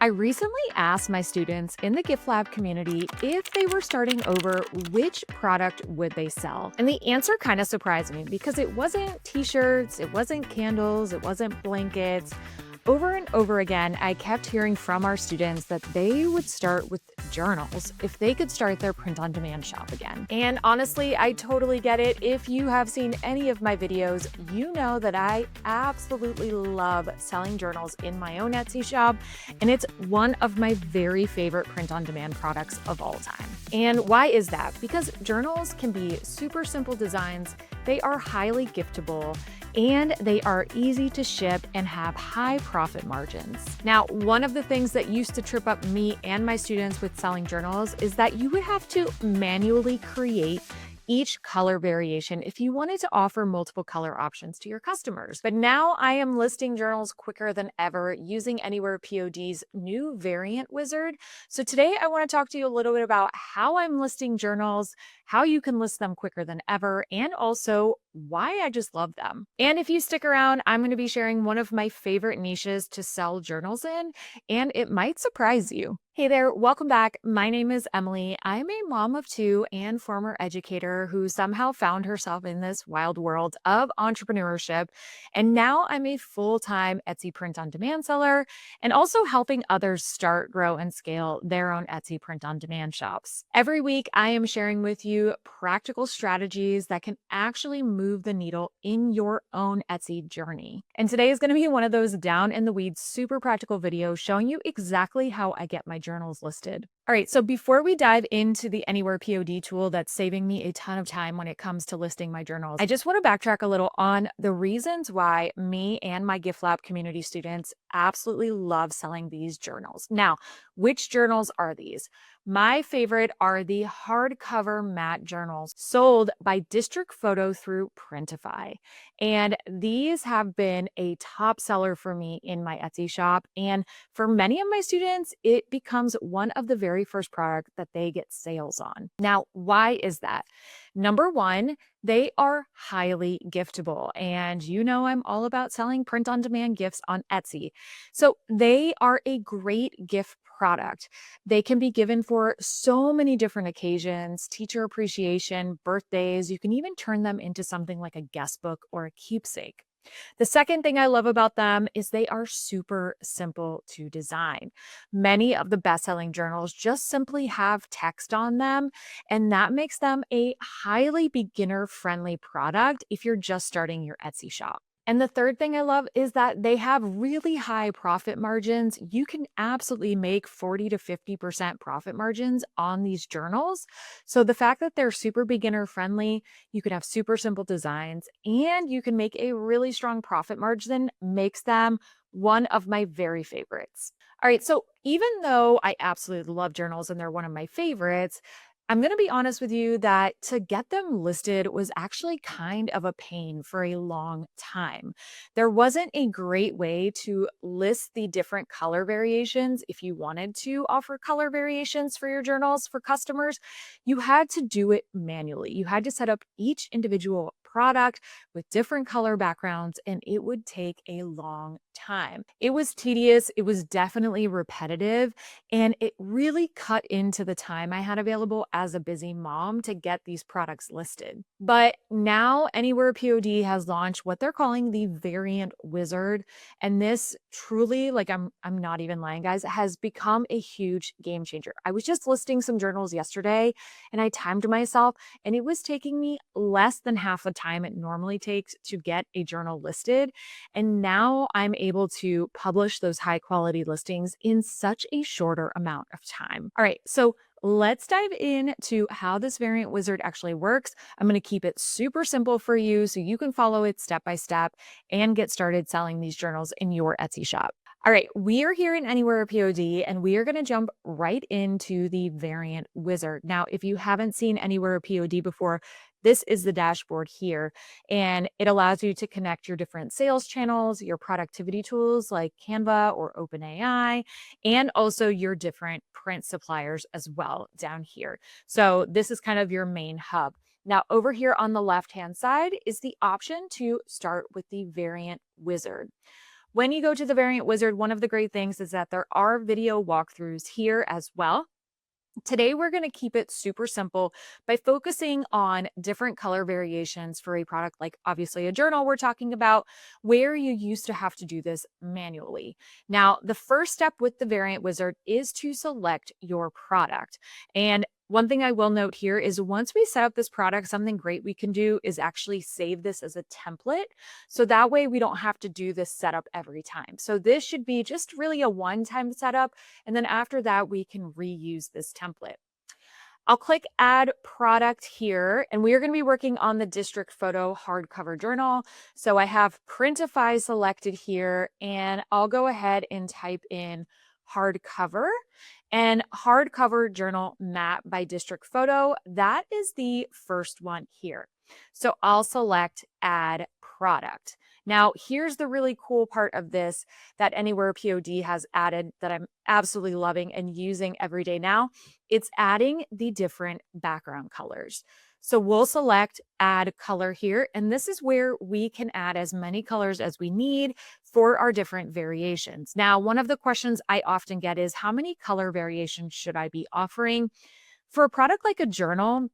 I recently asked my students in the Gift Lab community if they were starting over, which product would they sell? And the answer kind of surprised me because it wasn't t-shirts, it wasn't candles, it wasn't blankets. Over and over again, I kept hearing from our students that they would start with journals if they could start their print-on-demand shop again. And honestly, I totally get it. If you have seen any of my videos, you know that I absolutely love selling journals in my own Etsy shop, and it's one of my very favorite print-on-demand products of all time. And why is that? Because journals can be super simple designs, they are highly giftable, and they are easy to ship and have high profit margins. Now, one of the things that used to trip up me and my students with selling journals is that you would have to manually create each color variation if you wanted to offer multiple color options to your customers. But now I am listing journals quicker than ever using AnywherePOD's new variant wizard. So today I want to talk to you a little bit about how I'm listing journals, how you can list them quicker than ever, and also why I just love them. And if you stick around, I'm going to be sharing one of my favorite niches to sell journals in, and it might surprise you. Hey there, welcome back. My name is Emily. I'm a mom of two and former educator who somehow found herself in this wild world of entrepreneurship. And now I'm a full-time Etsy print-on-demand seller and also helping others start, grow, and scale their own Etsy print-on-demand shops. Every week, I am sharing with you practical strategies that can actually move the needle in your own Etsy journey. And today is going to be one of those down in the weeds, super practical videos showing you exactly how I get my journals listed. All right, so before we dive into the AnywherePOD tool that's saving me a ton of time when it comes to listing my journals, I just want to backtrack a little on the reasons why me and my Gift Lab community students absolutely love selling these journals. Now, which journals are these? My favorite are the hardcover matte journals sold by District Photo through Printify. And these have been a top seller for me in my Etsy shop. And for many of my students, it becomes one of the very first product that they get sales on. Now, why is that? Number one, they are highly giftable. And you know, I'm all about selling print-on-demand gifts on Etsy. So they are a great gift product. They can be given for so many different occasions, teacher appreciation, birthdays. You can even turn them into something like a guest book or a keepsake. The second thing I love about them is they are super simple to design. Many of the best-selling journals just simply have text on them, and that makes them a highly beginner-friendly product if you're just starting your Etsy shop. And the third thing I love is that they have really high profit margins. You can absolutely make 40 to 50% profit margins on these journals. So the fact that they're super beginner friendly, you can have super simple designs, and you can make a really strong profit margin makes them one of my very favorites. All right, so even though I absolutely love journals and they're one of my favorites, I'm going to be honest with you that to get them listed was actually kind of a pain for a long time. There wasn't a great way to list the different color variations. If you wanted to offer color variations for your journals for customers, you had to do it manually. You had to set up each individual product with different color backgrounds, and it would take a long time. It was tedious. It was definitely repetitive, and it really cut into the time I had available as a busy mom to get these products listed. But now AnywherePOD has launched what they're calling the variant wizard. And this truly, like I'm not even lying, guys, has become a huge game changer. I was just listing some journals yesterday and I timed myself, and it was taking me less than half the time it normally takes to get a journal listed. And now I'm able to publish those high quality listings in such a shorter amount of time. All right, so let's dive into how this variant wizard actually works. I'm going to keep it super simple for you so you can follow it step by step and get started selling these journals in your Etsy shop. All right, we are here in AnywherePOD, and we are going to jump right into the variant wizard. Now, if you haven't seen AnywherePOD before, this is the dashboard here, and it allows you to connect your different sales channels, your productivity tools like Canva or OpenAI, and also your different print suppliers as well down here. So this is kind of your main hub. Now, over here on the left-hand side is the option to start with the variant wizard. When you go to the Variant Wizard, one of the great things is that there are video walkthroughs here as well. Today, we're going to keep it super simple by focusing on different color variations for a product like obviously a journal we're talking about, where you used to have to do this manually. Now, the first step with the Variant Wizard is to select your product. And one thing I will note here is once we set up this product, something great we can do is actually save this as a template. So that way we don't have to do this setup every time. So this should be just really a one-time setup. And then after that, we can reuse this template. I'll click add product here, and we are going to be working on the district photo hardcover journal. So I have Printify selected here, and I'll go ahead and type in hardcover and hardcover journal map by district photo. That is the first one here. So I'll select add product. Now, here's the really cool part of this that AnywherePOD has added that I'm absolutely loving and using every day now. It's adding the different background colors. So we'll select add color here, and this is where we can add as many colors as we need for our different variations. Now, one of the questions I often get is how many color variations should I be offering? For a product like a journal,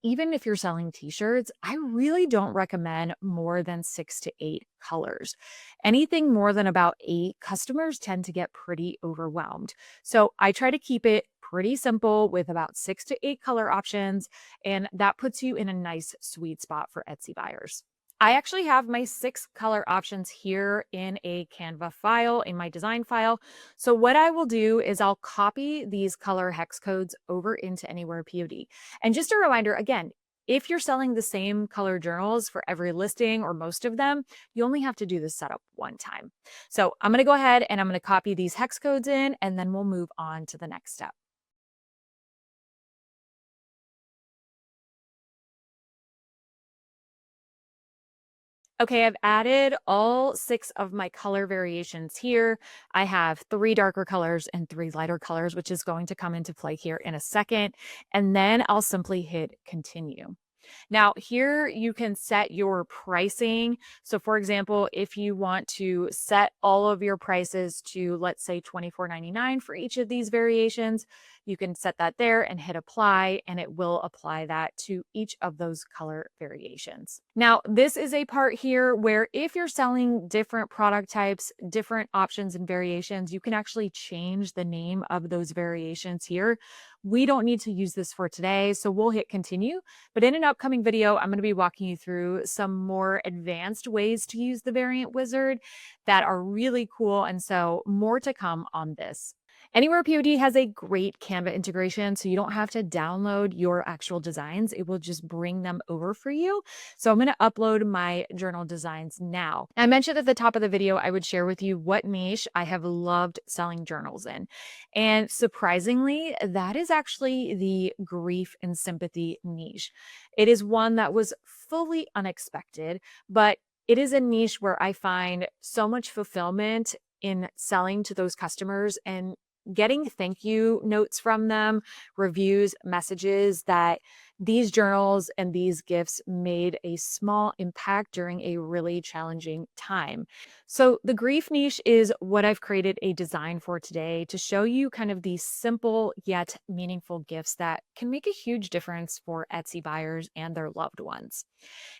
even if you're selling t-shirts, I really don't recommend more than 6 to 8 colors. Anything more than about 8, customers tend to get pretty overwhelmed. So I try to keep it pretty simple with about 6 to 8 color options, and that puts you in a nice sweet spot for Etsy buyers. I actually have my 6 color options here in a Canva file, in my design file. So what I will do is I'll copy these color hex codes over into AnywherePOD. And just a reminder, again, if you're selling the same color journals for every listing or most of them, you only have to do this setup one time. So I'm going to go ahead and I'm going to copy these hex codes in, and then we'll move on to the next step. Okay, I've added all 6 of my color variations here. I have 3 darker colors and 3 lighter colors, which is going to come into play here in a second. And then I'll simply hit continue. Now, here you can set your pricing. So, for example, if you want to set all of your prices to, let's say, $24.99 for each of these variations, you can set that there and hit apply, and it will apply that to each of those color variations. Now, this is a part here where if you're selling different product types, different options and variations, you can actually change the name of those variations here. We don't need to use this for today, so we'll hit continue. But in an upcoming video, I'm going to be walking you through some more advanced ways to use the Variant Wizard that are really cool. And so more to come on this. AnywherePOD has a great Canva integration, so you don't have to download your actual designs. It will just bring them over for you. So I'm going to upload my journal designs now. I mentioned at the top of the video, I would share with you what niche I have loved selling journals in. And surprisingly, that is actually the grief and sympathy niche. It is one that was fully unexpected, but it is a niche where I find so much fulfillment in selling to those customers and getting thank you notes from them, reviews, messages that these journals and these gifts made a small impact during a really challenging time. So the grief niche is what I've created a design for today to show you kind of these simple yet meaningful gifts that can make a huge difference for Etsy buyers and their loved ones.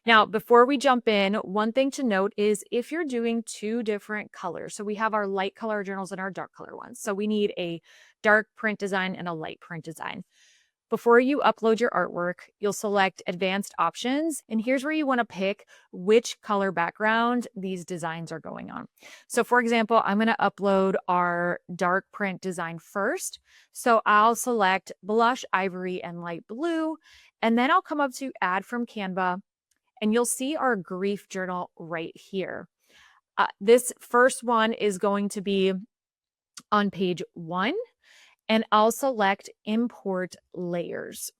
Now, before we jump in, one thing to note is if you're doing 2 different colors, so we have our light color journals and our dark color ones. So we need a dark print design and a light print design. Before you upload your artwork, you'll select advanced options, and here's where you want to pick which color background these designs are going on. So for example, I'm going to upload our dark print design first. So I'll select blush, ivory, and light blue, and then I'll come up to add from Canva, and you'll see our grief journal right here. This first one is going to be on page 1. And I'll select import layers.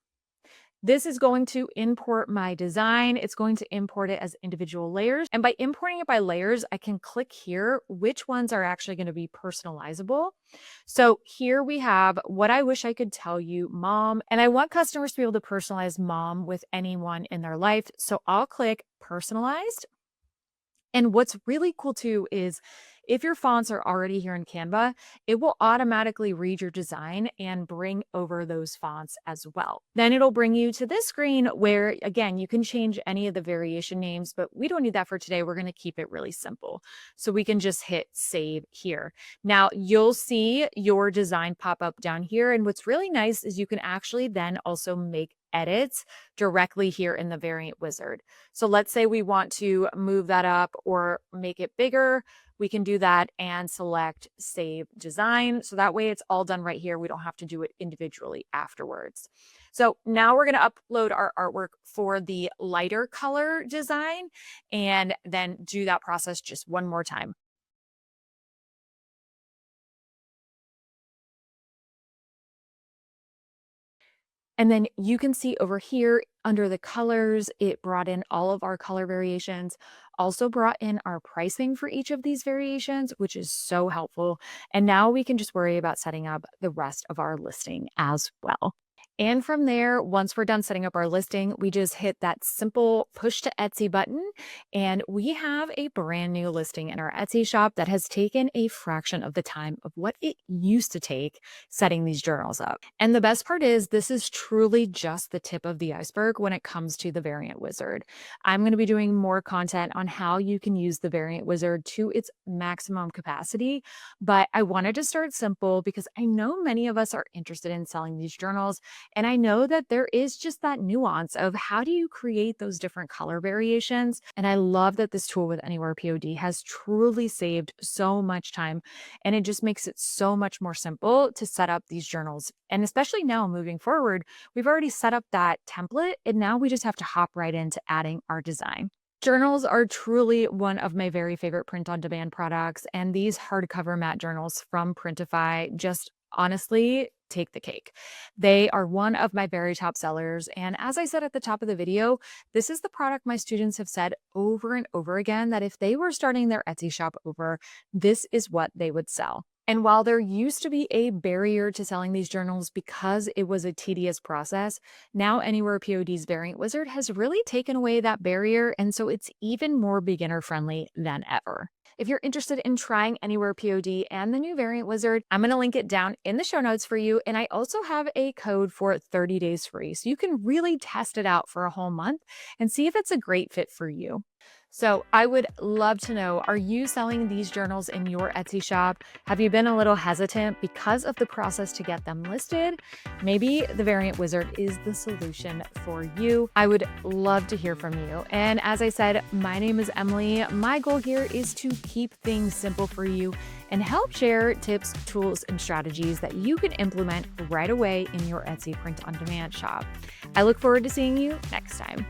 This is going to import my design. It's going to import it as individual layers. And by importing it by layers, I can click here which ones are actually going to be personalizable. So here we have what I wish I could tell you, mom. And I want customers to be able to personalize mom with anyone in their life. So I'll click personalized. And what's really cool too is if your fonts are already here in Canva, it will automatically read your design and bring over those fonts as well. Then it'll bring you to this screen where, again, you can change any of the variation names, but we don't need that for today. We're going to keep it really simple. So we can just hit save here. Now you'll see your design pop up down here. And what's really nice is you can actually then also make edits directly here in the variant wizard. So let's say we want to move that up or make it bigger. We can do that and select save design. So that way it's all done right here. We don't have to do it individually afterwards. So now we're going to upload our artwork for the lighter color design and then do that process just one more time. And then you can see over here under the colors, it brought in all of our color variations, also brought in our pricing for each of these variations, which is so helpful. And now we can just worry about setting up the rest of our listing as well. And from there, once we're done setting up our listing, we just hit that simple push to Etsy button. And we have a brand new listing in our Etsy shop that has taken a fraction of the time of what it used to take setting these journals up. And the best part is this is truly just the tip of the iceberg when it comes to the variant wizard. I'm going to be doing more content on how you can use the variant wizard to its maximum capacity. But I wanted to start simple because I know many of us are interested in selling these journals. And I know that there is just that nuance of how do you create those different color variations. And I love that this tool with AnywherePOD has truly saved so much time. And it just makes it so much more simple to set up these journals. And especially now moving forward, we've already set up that template and now we just have to hop right into adding our design. Journals are truly one of my very favorite print on demand products. And these hardcover matte journals from Printify just honestly take the cake. They are one of my very top sellers. And as I said at the top of the video, this is the product my students have said over and over again that if they were starting their Etsy shop over, this is what they would sell. And while there used to be a barrier to selling these journals because it was a tedious process, now AnywherePOD's Variant Wizard has really taken away that barrier. And so it's even more beginner friendly than ever. If you're interested in trying AnywherePOD and the new Variant Wizard, I'm going to link it down in the show notes for you. And I also have a code for 30 days free. So you can really test it out for a whole month and see if it's a great fit for you. So I would love to know, are you selling these journals in your Etsy shop? Have you been a little hesitant because of the process to get them listed? Maybe the Variant Wizard is the solution for you. I would love to hear from you. And as I said, my name is Emily. My goal here is to keep things simple for you and help share tips, tools, and strategies that you can implement right away in your Etsy print on demand shop. I look forward to seeing you next time.